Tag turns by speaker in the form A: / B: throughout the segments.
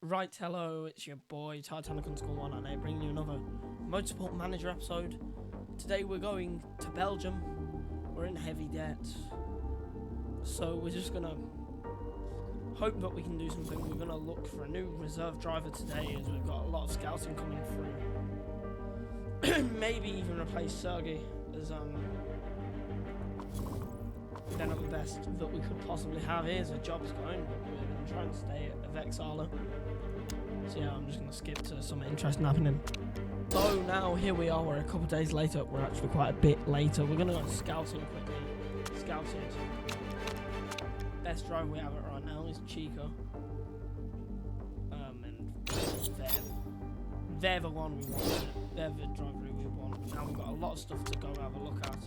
A: Right, hello, it's your boy Titanic_1 and I bring you another Motorsport Manager episode. Today we're going to Belgium. We're in heavy debt, so we're just gonna hope that we can do something. We're gonna look for a new reserve driver today, as we've got a lot of scouting coming through. Maybe even replace Sergey, as they're not the best that we could possibly have. Here's a job's going, but we're gonna try and stay at Vexala. So yeah, I'm just going to skip to something interesting happening. So now here we are, we're a couple of days later, we're actually quite a bit later. We're going to go scouting quickly. Scouted. Best driver we have right now is Chico. And they're the one we want. They're the driver we want. Now we've got a lot of stuff to go have a look at.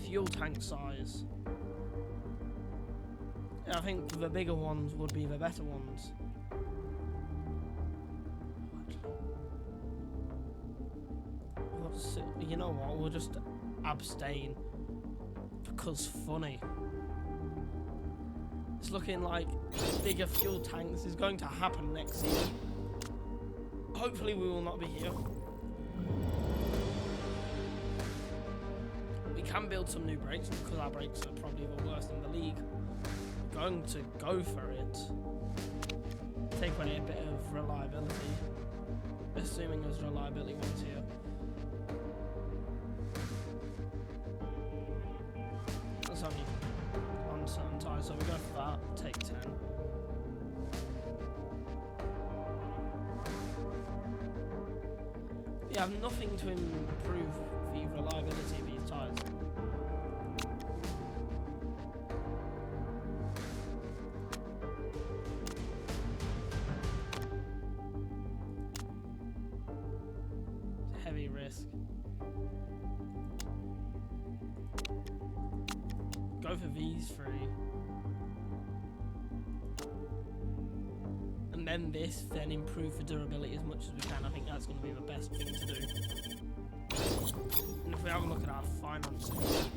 A: Fuel tank size. I think the bigger ones would be the better ones. You know what, we'll just abstain. Because funny. It's looking like bigger fuel tanks is going to happen next season. Hopefully we will not be here. We can build some new brakes because our brakes are probably the worst in the league. Going to go for it. Take away a bit of reliability, assuming there's reliability ones here. That's only on certain tyres, so we go for that. Take 10. We have nothing to improve the reliability of these tyres. Heavy risk. Go for these three. And then this, then improve the durability as much as we can. I think that's going to be the best thing to do. And if we have a look at our finances,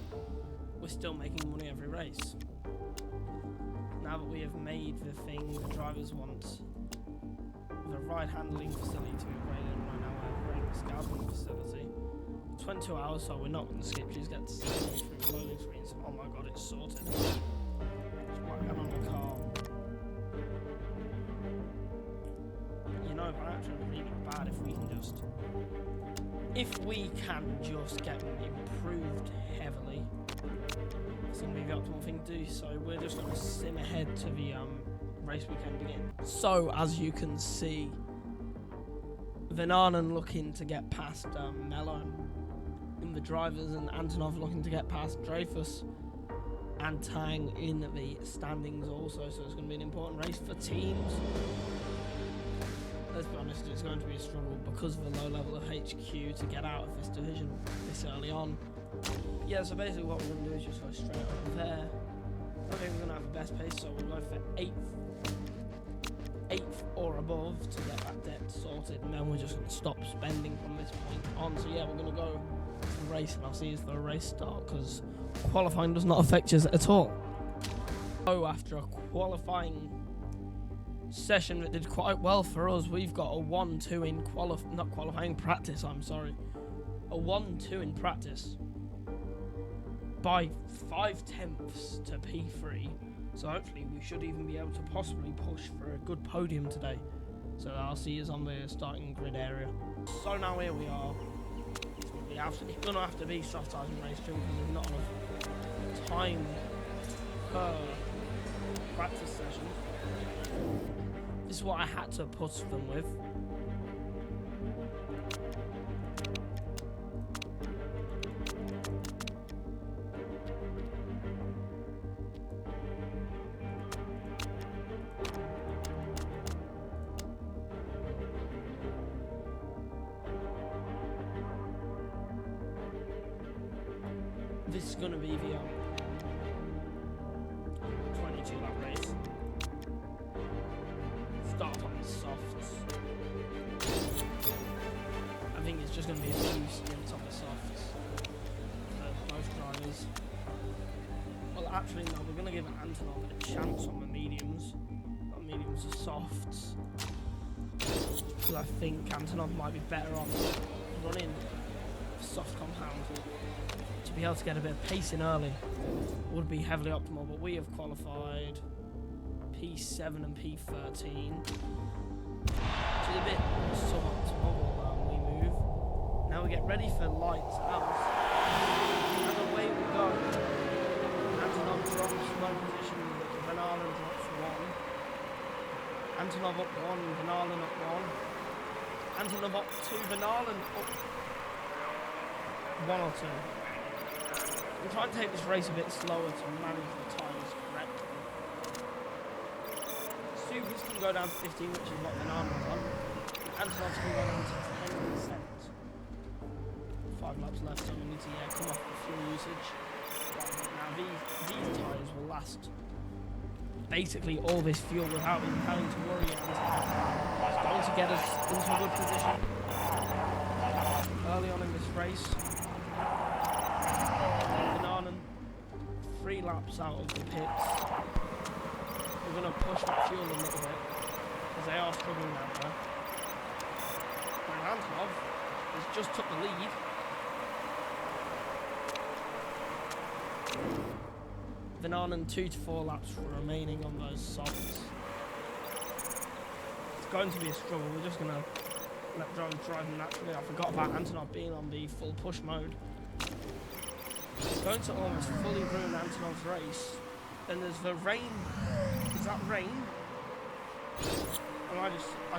A: we're still making money every race. Now that we have made the thing the drivers want, the ride handling facility to be upgraded right now. Scouting facility. 22 hours, so we're not going to skip. Please get to see through loading screens. Oh my god, it's sorted. Just whack that on the car. You know, but actually really bad if we can just get them improved heavily. It's going to be the optimal thing to do. So we're just going to sim ahead to the race weekend again. So as you can see, Van Arden looking to get past Mello in the drivers, and Antonov looking to get past Dreyfus and Tang in the standings also, so it's going to be an important race for teams. Let's be honest, it's going to be a struggle because of the low level of HQ to get out of this division this early on. Yeah, so basically what we're going to do is just go straight over there. I think we're going to have the best pace, so we'll go for 8th or above to get that debt sorted, and then we're just going to stop spending from this point on. So yeah, we're going to go to the race, and I'll see you for the race start, because qualifying does not affect us at all. So after a qualifying session that did quite well for us, we've got a 1-2 in practice, I'm sorry. A 1-2 in practice by 5/10 to P3. So hopefully we should even be able to possibly push for a good podium today. So I'll see you on the starting grid area. So now here we are. It's going to have to be soft tyres and race trim because there's not enough time per practice session. This is what I had to put them with. This is going to be the 22 lap race. Start on the softs. I think it's just going to be a few stints on the softs for most drivers. Well, actually, no, we're going to give Antonov a chance on the mediums. Not mediums, to softs. Because I think Antonov might be better off running soft compound to be able to get a bit of pace in early. Would be heavily optimal, but we have qualified P7 and P13. Which is a bit suboptimal, but we move. Now we get ready for lights out. And away we go. Antonov drops 1 position, Van Allen drops 1. Antonov up 1, Van Allen up 1. Antonov up 2, Van Allen up 1 or 2. We'll try and take this race a bit slower to manage the tyres correctly. Supers can go down to 15, which is what Van Allen's on. Antonov can go down to 10%. 5 laps left, so we need to come off the fuel usage. Now these tyres will last basically all this fuel without even having to worry about it. It's going to get us into a good position early on in this race. Van Ardennes, 3 laps out of the pits. We're going to push that fuel a little bit because they are struggling out there. And Antonov has just took the lead. Van Ardennes 2 to 4 laps remaining on those softs. It's going to be a struggle. We're just going to let drivers drive naturally. I forgot about Antonov being on the full push mode. It's going to almost fully ruin Antonov's race. Then there's the rain. Is that rain? And I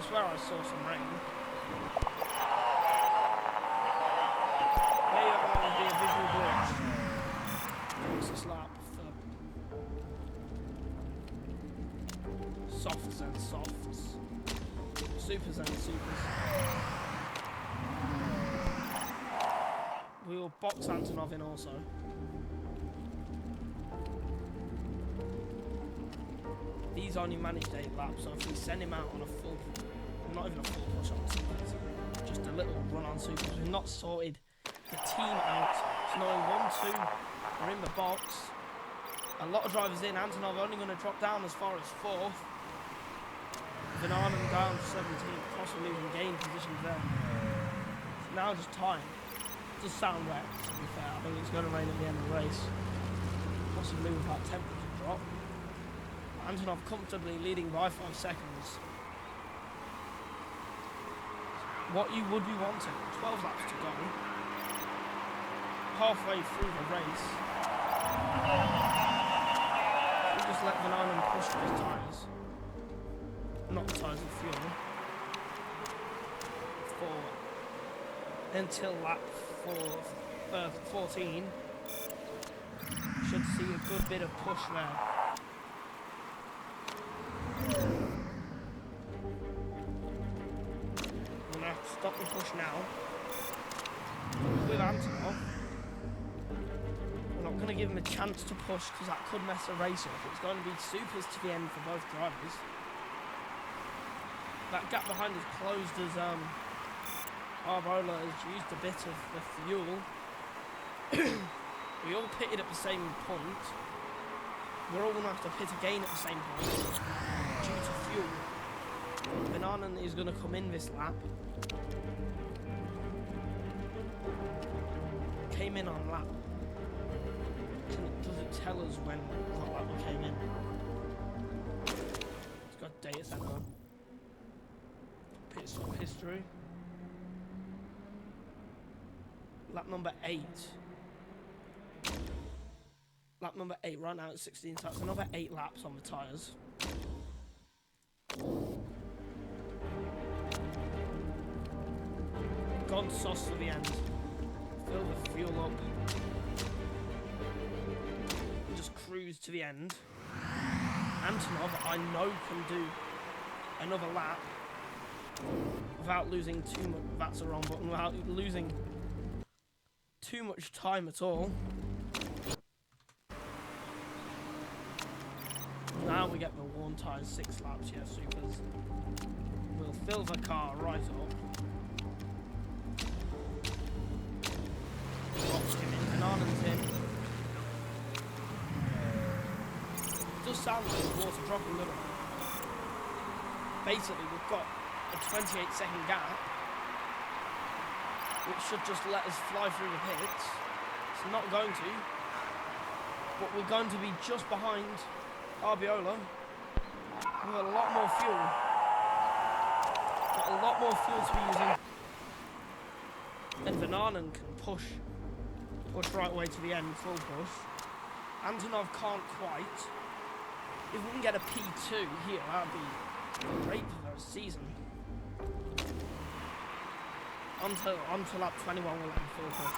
A: swear I saw some rain. May or may be a visual glitch. It's this lap for softs and softs. Supers and supers. We will box Antonov in also. He's only managed 8 laps, so if we send him out on a full, not even a full push on supers, just a little run on supers, we've not sorted the team out. So knowing 1, 2 are in the box. A lot of drivers in. Antonov only going to drop down as far as 4th. Van Ardennes down to 17th, possibly even gain positions there. So now just time. It does sound wet, to be fair. I think it's going to rain at the end of the race. Possibly with that temperature drop. Antonov comfortably leading by 5 seconds. What you would be wanting, 12 laps to go. Halfway through the race. We just let Van Ardennes push those tyres. Not the tyres of fuel. Until lap 14. Should see a good bit of push there. We're going to have to stop the push now. With Antonov, we're not going to give him a chance to push because that could mess the race up. It's going to be supers to the end for both drivers. That gap behind is closed as Arbola has used a bit of the fuel. We all pitted at the same point. We're all going to have to pit again at the same point due to fuel. Van Ardennes is going to come in this lap. Came in on lap. Does it tell us when what lap we came in? It's got data center. Pit stop history. Lap number 8. Lap number 8 right now at 16, so that's another 8 laps on the tyres. Gone sauce to the end. Fill the fuel up. Just cruise to the end. Antonov, I know, can do another lap without losing too much. That's the wrong button. Without losing too much time at all. Now we get the worn tyres, 6 laps, yeah, supers. We'll fill the car right up. Box him in, Van Ardennes in. It does sound like the water dropping a little. basically we've got a 28-second gap, which should just let us fly through the pits. It's not going to, but we're going to be just behind Arbiola with a lot more fuel. Got a lot more fuel to be using. And Vananen can push right away to the end, full push. Antonov can't quite. If we can get a P2 here, that would be great for the season. Until lap 21 we'll have full push.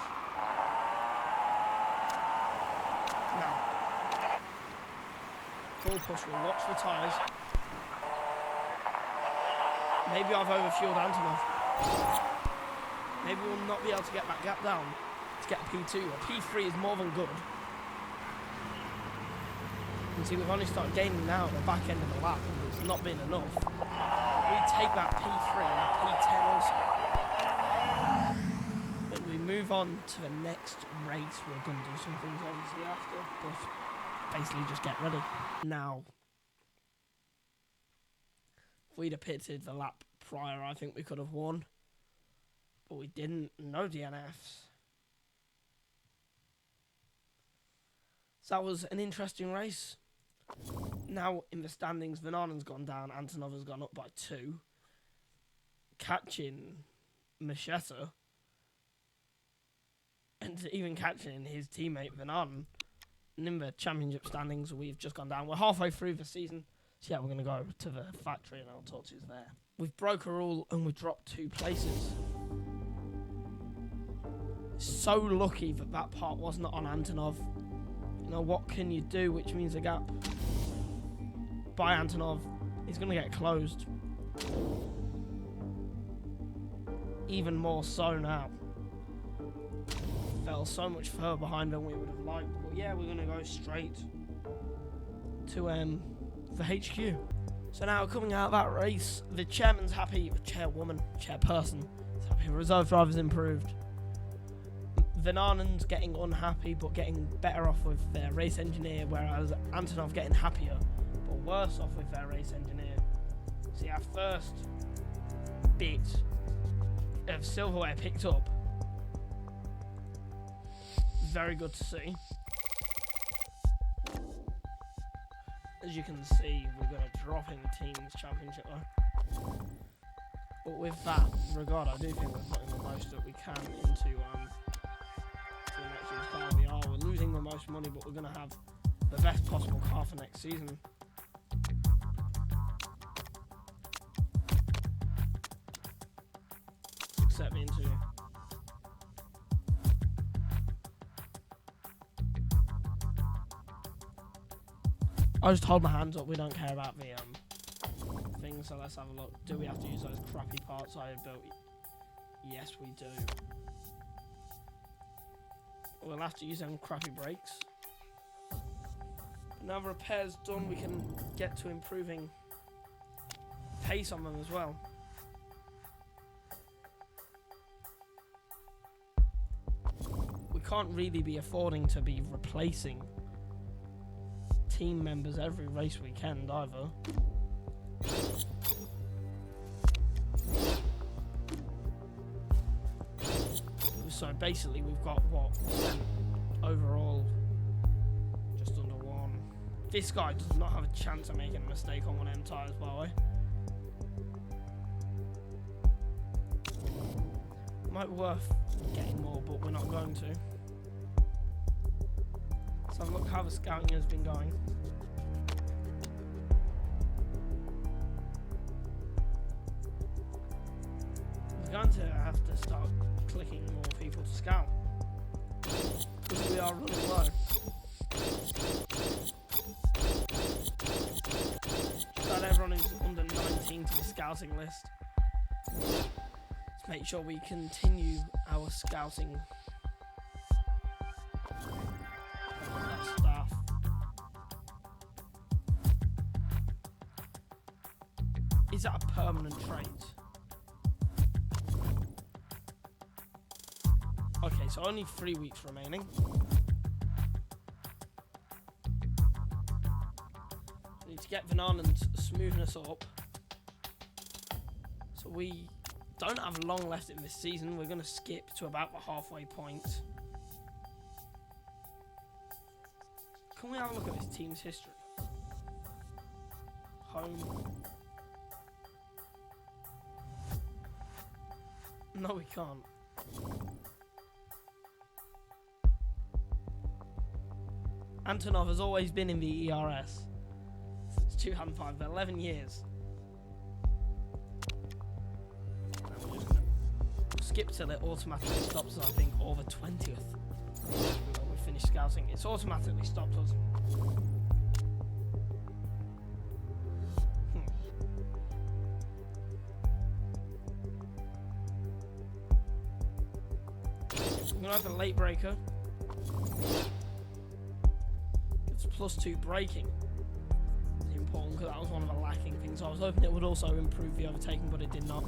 A: Now, full push, we'll watch the tyres. Maybe I've overfueled Antonov. Maybe we'll not be able to get that gap down to get a P2. A P3 is more than good. You see, we've only started gaining now at the back end of the lap, and it's not been enough. We take that P3 and a P10 also. When we move on to the next race, we're going to do some things obviously after, but basically just get ready. Now, if we'd have pitted the lap prior, I think we could have won. But we didn't. No DNFs. So that was an interesting race. Now in the standings, Vananen's gone down, Antonov has gone up by 2. Catching Macheta. And even catching his teammate Vananen. And in the championship standings, we've just gone down. We're halfway through the season. So yeah, we're going to go to the factory and I'll talk to you there. We've broke a rule and we've dropped 2 places. So lucky that that part wasn't on Antonov. You know, what can you do? Which means a gap by Antonov is going to get closed. Even more so now. Fell so much further behind than we would have liked. But yeah, we're going to go straight to the HQ. So now coming out of that race, the chairman's happy, the chairwoman, chairperson is happy. Reserve drivers improved. Vananen's getting unhappy but getting better off with their race engineer, whereas Antonov getting happier but worse off with their race engineer. See, our first bit of silverware picked up. Very good to see. As you can see, we're going to drop in the team's championship though. But with that regard, I do think we're putting the most that we can into next year's car. We're losing the most money, but we're going to have the best possible car for next season. Set me into. I'll just hold my hands up. We don't care about the things, so let's have a look. Do we have to use those crappy parts I had built? Yes, we do. We'll have to use them crappy brakes. Now the repair's done, we can get to improving pace on them as well. We can't really be affording to be replacing team members every race weekend either. So basically we've got what overall just under 1. This guy does not have a chance of making a mistake on one of them tyres, by the way. Might be worth getting more, but we're not going to. So look how the scouting has been going. We're going to have to start clicking more people to scout, because we are running low. That everyone is under 19 to the scouting list. Let's make sure we continue our scouting. Staff. Is that a permanent trait? Okay, so only 3 weeks remaining. Need to get Vananen's smoothness up. So we don't have long left in this season. We're going to skip to about the halfway point. Can we have a look at this team's history? Home. No, we can't. Antonov has always been in the ERS since 2005, 11 years. And we're just going to skip till it automatically stops us, I think, over 20th. When we finish scouting, it's automatically stopped us. I'm going to have a late breaker. It's +2 braking. It's important because that was one of the lacking things. I was hoping it would also improve the overtaking, but it did not.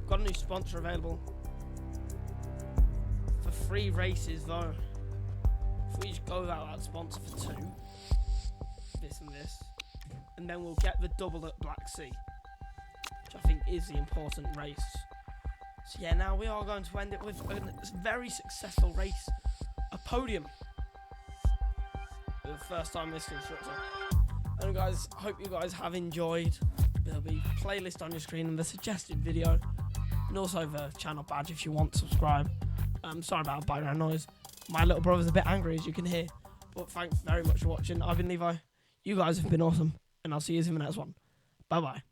A: Got a new sponsor available for 3 races though. If we just go without that sponsor for 2, this and this, and then we'll get the double at Black Sea, which I think is the important race. So yeah, now we are going to end it with a very successful race, a podium, for the first time this constructor. And guys, hope you guys have enjoyed. There'll be a playlist on your screen and the suggested video, and also the channel badge if you want to subscribe. Sorry about background noise. My little brother's a bit angry, as you can hear. But thanks very much for watching. I've been Levi. You guys have been awesome, and I'll see you in the next one. Bye bye.